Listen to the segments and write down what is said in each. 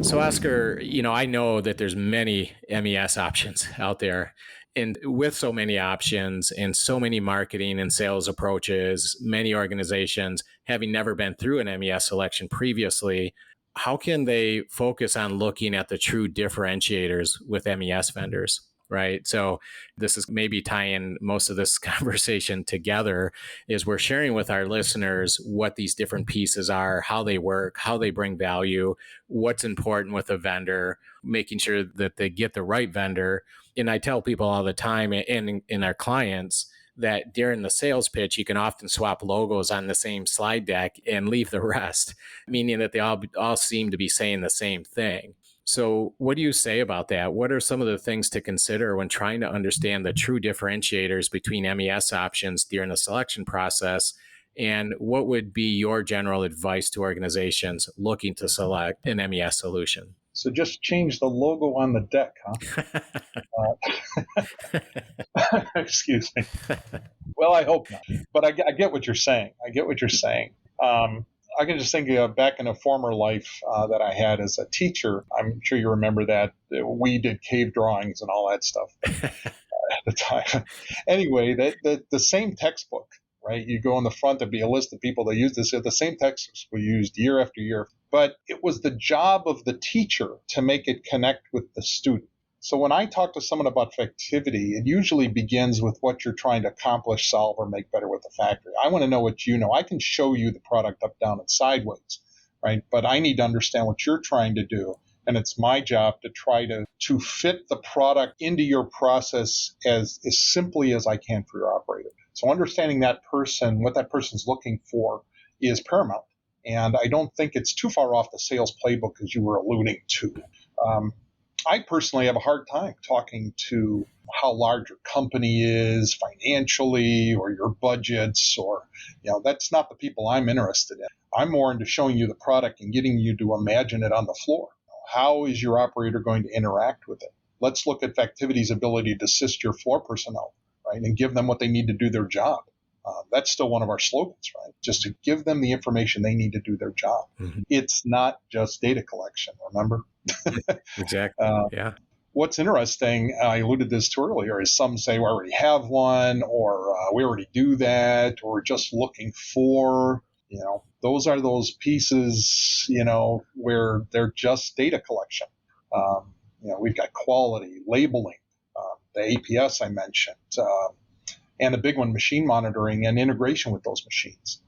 So Oscar, I know that there's many MES options out there. And with so many options and so many marketing and sales approaches, many organizations having never been through an MES selection previously, how can they focus on looking at the true differentiators with MES vendors? Right. So this is maybe tying most of this conversation together is we're sharing with our listeners what these different pieces are, how they work, how they bring value, what's important with a vendor, making sure that they get the right vendor. And I tell people all the time and in our clients that during the sales pitch, you can often swap logos on the same slide deck and leave the rest, meaning that they all seem to be saying the same thing. So what do you say about that? What are some of the things to consider when trying to understand the true differentiators between MES options during the selection process? And what would be your general advice to organizations looking to select an MES solution? So just change the logo on the deck, huh? Excuse me. Well, I hope not. But I get what you're saying. I can just think back in a former life that I had as a teacher. I'm sure you remember that we did cave drawings and all that stuff at the time. Anyway, the same textbook, right? You go on the front, there'd be a list of people that use this. The same textbook we used year after year. But it was the job of the teacher to make it connect with the student. So when I talk to someone about effectivity, it usually begins with what you're trying to accomplish, solve, or make better with the factory. I want to know what you know. I can show you the product up, down, and sideways, right? But I need to understand what you're trying to do. And it's my job to try to fit the product into your process as simply as I can for your operator. So understanding that person, what that person's looking for is paramount. And I don't think it's too far off the sales playbook as you were alluding to. I personally have a hard time talking to how large your company is financially or your budgets or, that's not the people I'm interested in. I'm more into showing you the product and getting you to imagine it on the floor. How is your operator going to interact with it? Let's look at Factivity's ability to assist your floor personnel, right, and give them what they need to do their job. That's still one of our slogans, right? Just to give them the information they need to do their job. Mm-hmm. It's not just data collection, remember? Exactly. Yeah. What's interesting, I alluded this to earlier, is some say we already have one, or we already do that, or we're just looking for, those are those pieces, where they're just data collection. We've got quality, labeling, the APS I mentioned, and a big one, machine monitoring and integration with those machines.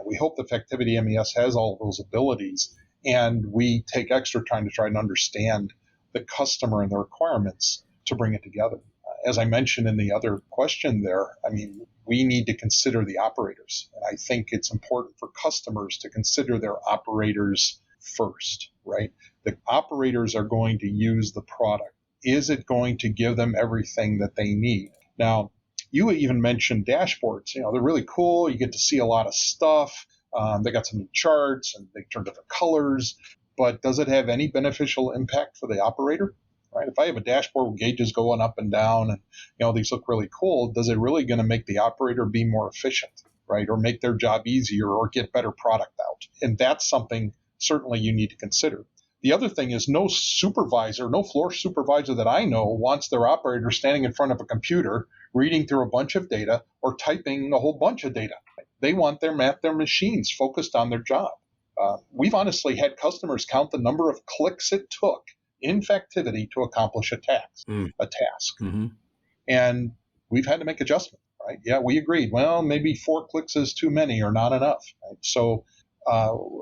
We hope the Factivity MES has all of those abilities, and we take extra time to try and understand the customer and the requirements to bring it together. As I mentioned in the other question there, we need to consider the operators. And I think it's important for customers to consider their operators first, right? The operators are going to use the product. Is it going to give them everything that they need? Now, you even mentioned dashboards. They're really cool. You get to see a lot of stuff. They got some new charts and they turn different colors. But does it have any beneficial impact for the operator? Right? If I have a dashboard with gauges going up and down and these look really cool, does it really going to make the operator be more efficient, right? Or make their job easier or get better product out? And that's something certainly you need to consider. The other thing is no floor supervisor that I know wants their operator standing in front of a computer, reading through a bunch of data or typing a whole bunch of data. They want their machines focused on their job. We've honestly had customers count the number of clicks it took in Factivity to accomplish a task. Mm-hmm. And we've had to make adjustments, right? Yeah, we agreed. Well, maybe 4 clicks is too many or not enough. Right? So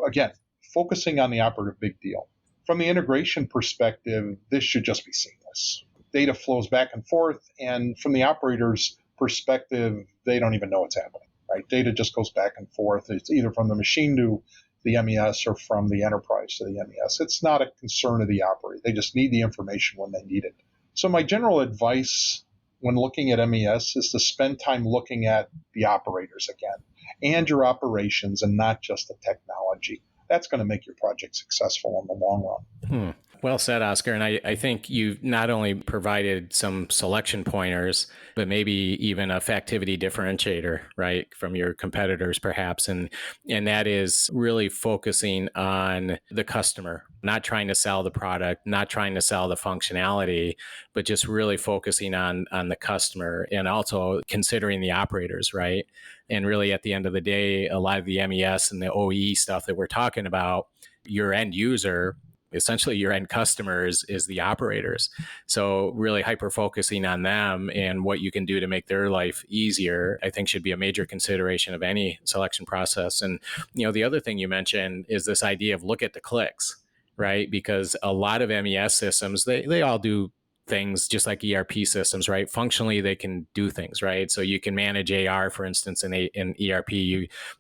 again, focusing on the operative, big deal. From the integration perspective, this should just be seamless. Data flows back and forth, and from the operator's perspective, they don't even know what's happening, right? Data just goes back and forth. It's either from the machine to the MES or from the enterprise to the MES. It's not a concern of the operator. They just need the information when they need it. So my general advice when looking at MES is to spend time looking at the operators again and your operations and not just the technology. That's going to make your project successful in the long run. Well said, Oscar. And I think you've not only provided some selection pointers, but maybe even a factivity differentiator, right, from your competitors, perhaps. And that is really focusing on the customer, not trying to sell the product, not trying to sell the functionality, but just really focusing on the customer and also considering the operators, right? And really at the end of the day, a lot of the MES and the OE stuff that we're talking about, your end user, essentially your end customers, is the operators. So really hyper focusing on them and what you can do to make their life easier, I think should be a major consideration of any selection process. And, the other thing you mentioned is this idea of look at the clicks, right? Because a lot of MES systems, they all do things just like ERP systems, right? Functionally, they can do things, right? So you can manage AR, for instance, in ERP.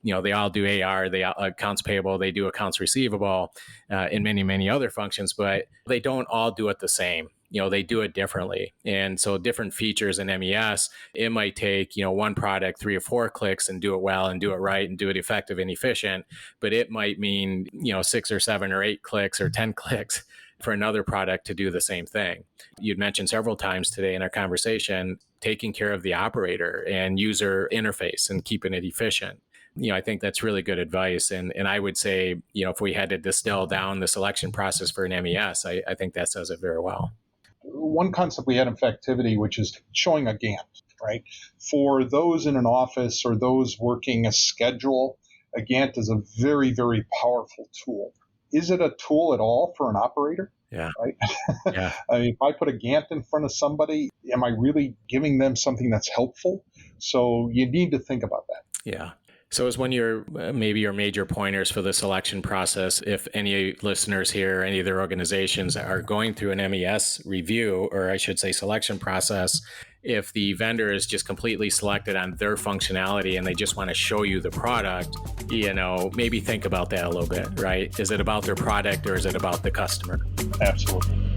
They all do AR, they accounts payable, they do accounts receivable, in many other functions, but they don't all do it the same. They do it differently. And so different features in MES, it might take, one product 3 or 4 clicks and do it well and do it right and do it effective and efficient. But it might mean, 6 or 7 or 8 clicks or 10 clicks for another product to do the same thing. You'd mentioned several times today in our conversation, taking care of the operator and user interface and keeping it efficient. I think that's really good advice. And I would say, if we had to distill down the selection process for an MES, I think that says it very well. One concept we had in Factivity, which is showing a Gantt, right? For those in an office or those working a schedule, a Gantt is a very, very powerful tool. Is it a tool at all for an operator? Yeah. Right? Yeah. I mean, if I put a Gantt in front of somebody, am I really giving them something that's helpful? So you need to think about that. Yeah. So as one of your maybe your major pointers for the selection process, if any listeners here, any of their organizations are going through an MES review, or I should say selection process, if the vendor is just completely selected on their functionality and they just want to show you the product, maybe think about that a little bit, right? Is it about their product or is it about the customer? Absolutely.